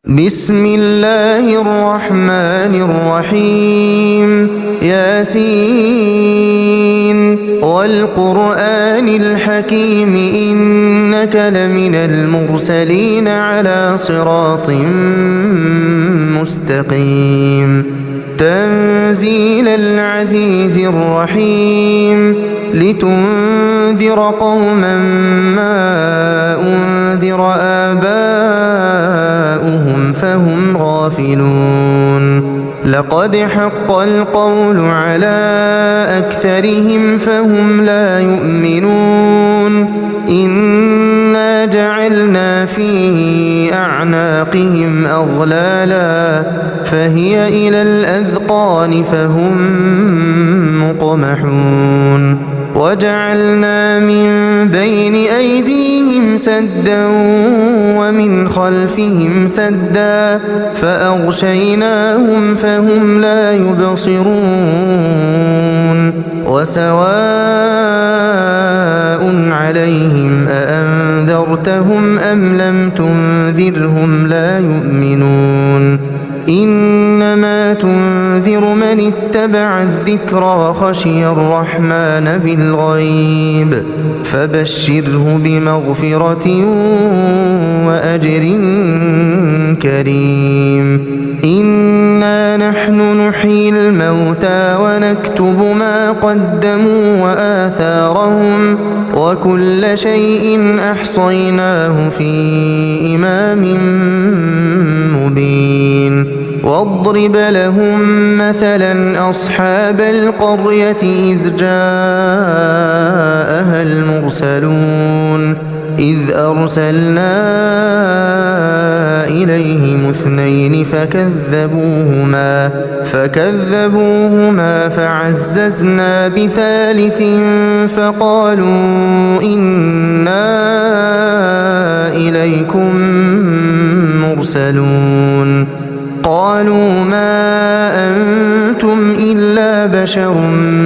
بسم الله الرحمن الرحيم ياسين والقرآن الحكيم إنك لمن المرسلين على صراط مستقيم تنزيل العزيز الرحيم لتنذر قوما ما أنذر آباؤهم فهم غافلون لقد حق القول على أكثرهم فهم لا يؤمنون إنا جعلنا في أعناقهم أغلالا فهي إلى الأذقان فهم مقمحون وجعلنا من بين أيديهم سدا ومن خلفهم سدا فأغشيناهم فهم لا يبصرون وسواء عليهم أأنذرتهم أم لم تنذرهم لا يؤمنون إنما تنذر من اتبع الذكر وخشي الرحمن بالغيب فبشره بمغفرة وأجر كريم إنا نحن نحيي الموتى ونكتب ما قدموا وآثارهم وكل شيء أحصيناه في إمام مبين واضرب لهم مثلا أصحاب القرية إذ جاءها المرسلون إذ أرسلنا إليهم اثنين فكذبوهما فعززنا بثالث فقالوا إنا إليكم مرسلون قالوا ما أنتم إلا بشر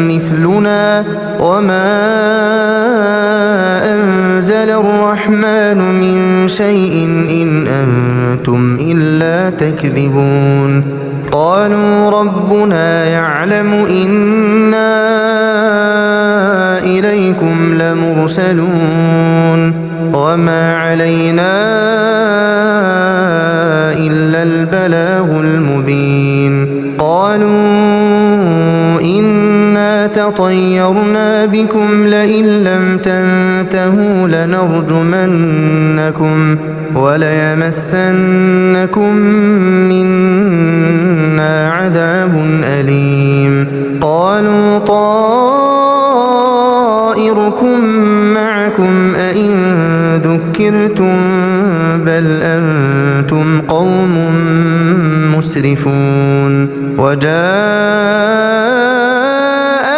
مثلنا وما أنزل الرحمن من شيء إن أنتم إلا تكذبون قالوا ربنا يعلم إنا إليكم لمرسلون وما علينا إلا البلاغ المبين قالوا إنا تطيرنا بكم لئن لم تنتهوا لنرجمنكم وليمسنكم منا عذاب أليم قالوا طائركم معكم أئن ذكرتم بل أنتم قوم مسرفون وجاء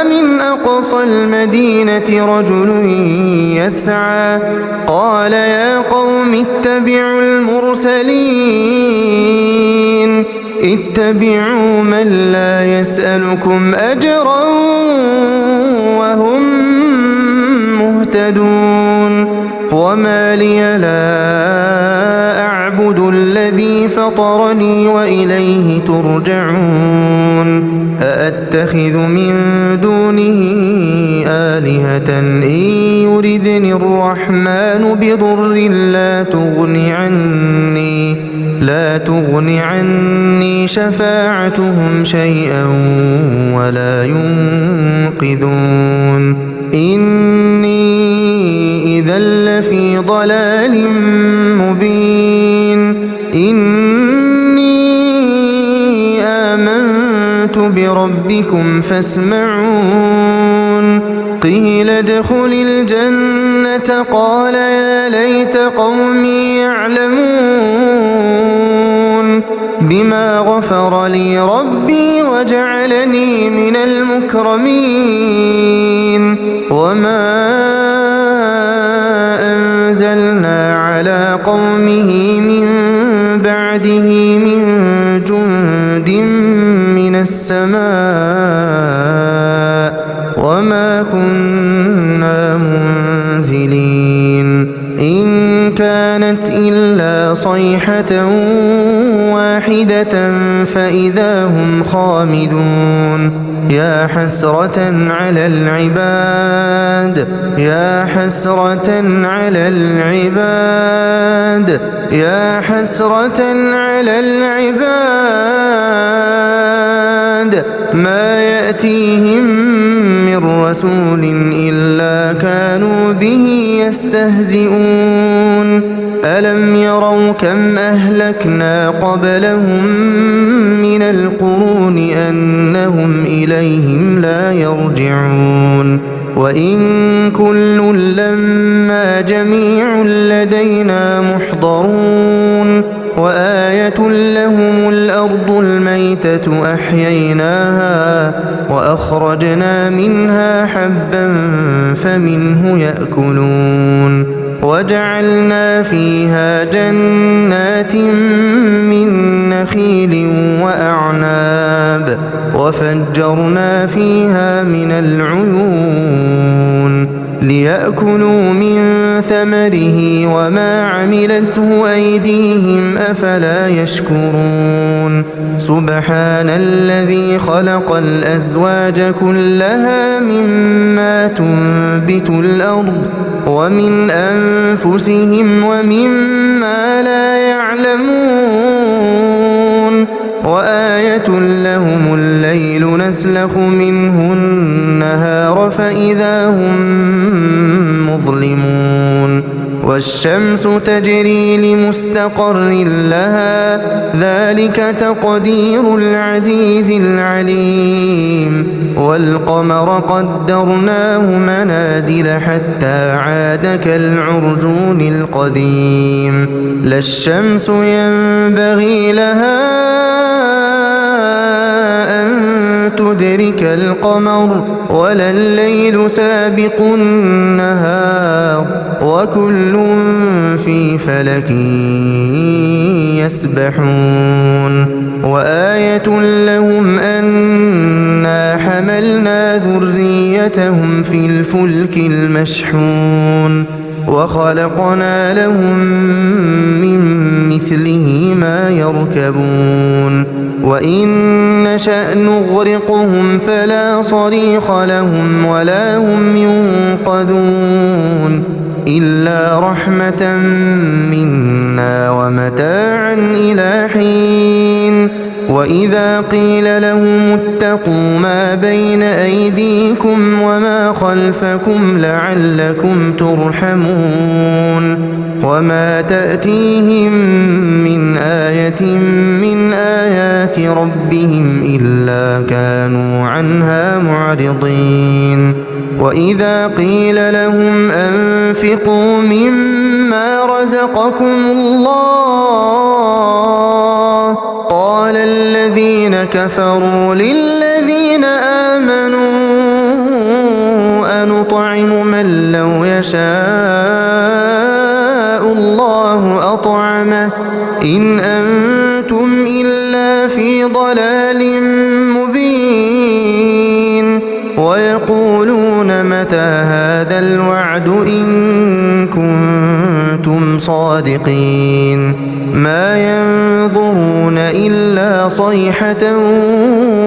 من أقصى المدينة رجل يسعى قال يا قوم اتبعوا المرسلين اتبعوا من لا يسألكم أجرا وهم مهتدون وما لي لا أعبد الذي فطرني وإليه ترجعون أأتخذ من دونه آلهة إن يردني الرحمن بضر لا تغن عني شفاعتهم شيئا ولا ينقذون إني إذا لفي ضلال مبين إني آمنت بربكم فاسمعون قيل ادخل الجنة قال يا ليت قومي يعلمون بما غفر لي ربي وجعلني من المكرمين وما أنزلنا على قومه من بعده من جند من السماء وما كنا منزلين إن كان كانت إلا صيحة واحدة فإذا هم خامدون يا حسرة على العباد يا حسرة على العباد يا حسرة على العباد ما يأتيهم من رسول إلا كانوا به يستهزئون ألم يروا كم أهلكنا قبلهم من القرون أنهم إليهم لا يرجعون وإن كل لما جميع لدينا محضرون وآية لهم الأرض الميتة أحييناها وأخرجنا منها حبا فمنه يأكلون وجعلنا فيها جنات من نخيل وأعناب وفجرنا فيها من العيون ليأكلوا من ثمره وما عملته أيديهم أفلا يشكرون سبحان الذي خلق الأزواج كلها مما تنبت الأرض ومن أنفسهم ومما لا يعلمون وآية لهم الليل نسلخ منه النهار فإذا هم مظلمون والشمس تجري لمستقر لها ذلك تقدير العزيز العليم والقمر قدرناه منازل حتى عاد كالعرجون القديم لا الشمس ينبغي لها تدرك القمر ولا الليل سابق النهار وكل في فلك يسبحون وآية لهم أنا حملنا ذريتهم في الفلك المشحون وخلقنا لهم من مثله ما يركبون وإن نشأ نغرقهم فلا صريخ لهم ولا هم ينقذون إلا رحمة منا ومتاعا إلى حين وإذا قيل لهم اتقوا ما بين أيديكم وما خلفكم لعلكم ترحمون وما تأتيهم من آية من آيات ربهم إلا كانوا عنها معرضين وإذا قيل لهم أنفقوا مما رزقكم الله قال الذين كفروا للذين آمنوا أنطعم من لو يشاء الله أطعمه إن أنتم إلا في ضلال مبين ويقولون متى هذا الوعد إن كنتم صادقين ما ينظرون إلا صيحة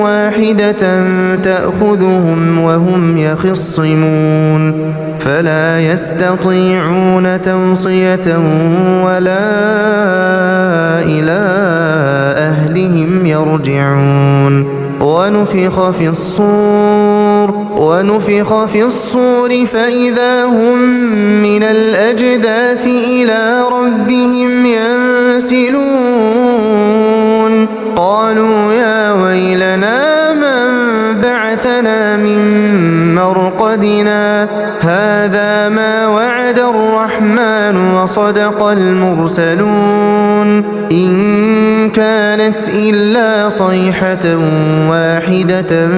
واحدة تأخذهم وهم يخصمون فلا يستطيعون توصية ولا إلى أهلهم يرجعون ونفخ في الصور فإذا هم من الأجداث إلى ربهم ينسلون قالوا يا ويلنا من بعثنا من مرقدنا هذا ما وعد الرحمن وصدق المرسلون إن كانت إلا صيحة واحدة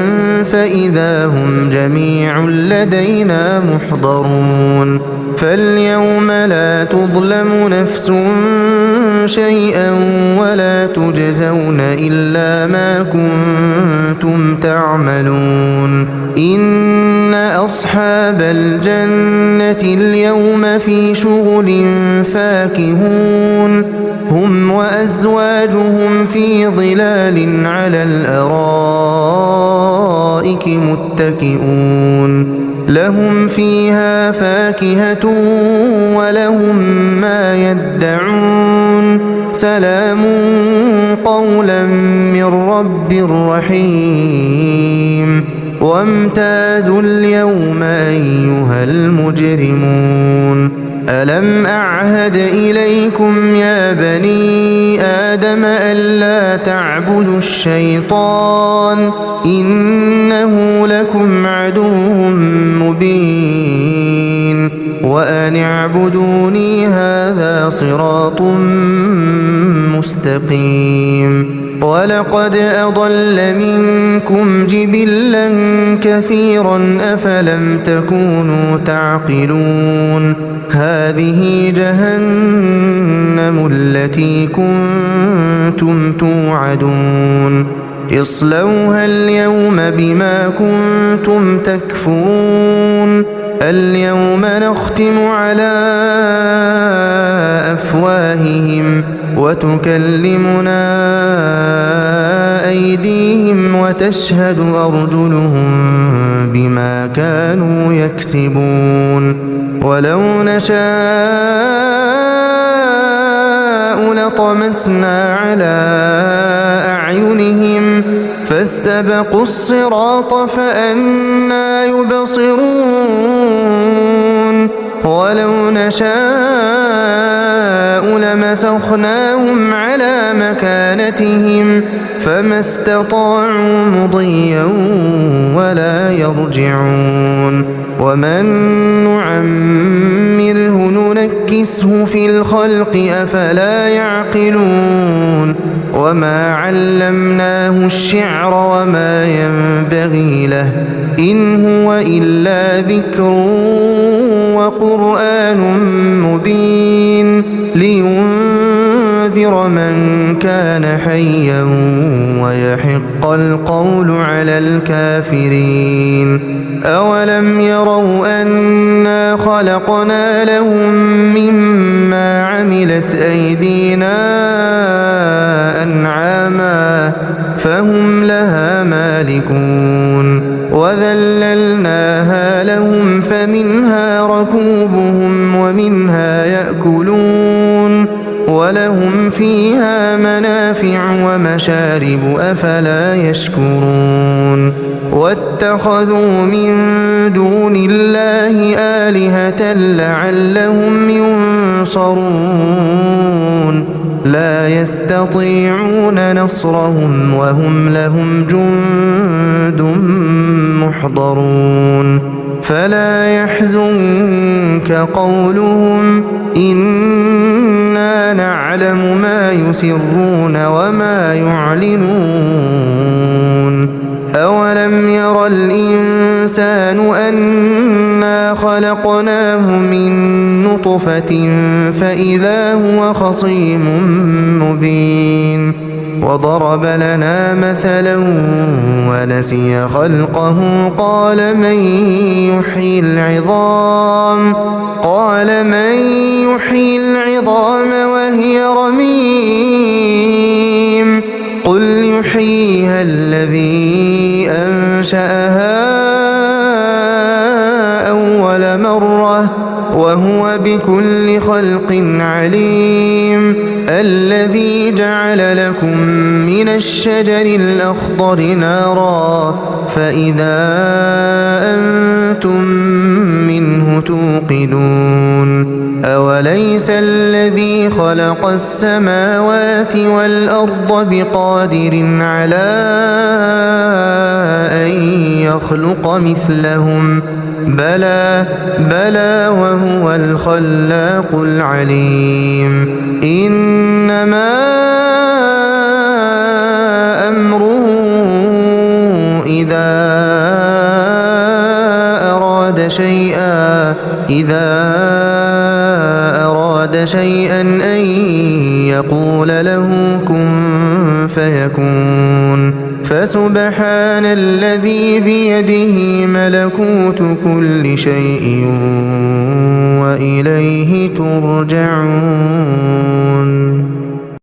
فإذا هم جميع لدينا محضرون فاليوم لا تظلم نفس شيئا ولا تجزون إلا ما كنتم تعملون إن أصحاب الجنة اليوم في شغل فاكهون هم وأزواجهم في ظلال على الأرائك متكئون لهم فيها فاكهة ولهم ما يدعون سلام قولا من رب رحيم وامتازوا اليوم أيها المجرمون ألم أعهد إليكم يا بني آدم ألا تعبدوا الشيطان إنه لكم عدو مبين وأن اعبدوني هذا صراط مستقيم ولقد أضل منكم جبلا كثيرا أفلم تكونوا تعقلون هذه جهنم التي كنتم توعدون اصلوها اليوم بما كنتم تكفرون اليوم نختم على أفواههم وتكلمنا أيديهم وتشهد أرجلهم بما كانوا يكسبون ولو نشاء لطمسنا على أعينهم فاستبقوا الصراط فأنى يبصرون ولو نشاء لمسخناهم على مكانتهم فما استطاعوا مضيا ولا يرجعون ومن نعمره ننكسه في الخلق أفلا يعقلون وما علمناه الشعر وما ينبغي له إن هو إلا ذكر وقرآن مبين لينذر من كان حيا ويحق القول على الكافرين أولم يروا أنا خلقنا لهم مما عملت أيدينا أنعاما فهم لها مالكون وذللناها لهم فمنها ركوبهم ومنها يأكلون ولهم فيها منافع ومشارب أفلا يشكرون واتخذوا من دون الله آلهة لعلهم ينصرون لا يستطيعون نصرهم وهم لهم جند محضرون فلا يحزنك قولهم إنا نعلم ما يسرون وما يعلنون أولم ير الإنسان أنا خلقناه من نطفة فإذا هو خصيم مبين وضرب لنا مثلا ونسي خلقه قال من يحيي العظام وهي رميم قل يحييها الذي أنشأها أول مرة وهو بكل خلق عليم الذي جعل لكم من الشجر الأخضر نارا فإذا أنتم منه توقدون أوليس الذي خلق السماوات والأرض بقادر على أن يخلق مثلهم بلى وهو الخلاق العليم إنما أمره إذا أراد شيئا أن يقول يقول له كن فيكون فسبحان الذي بيده ملكوت كل شيء وإليه ترجعون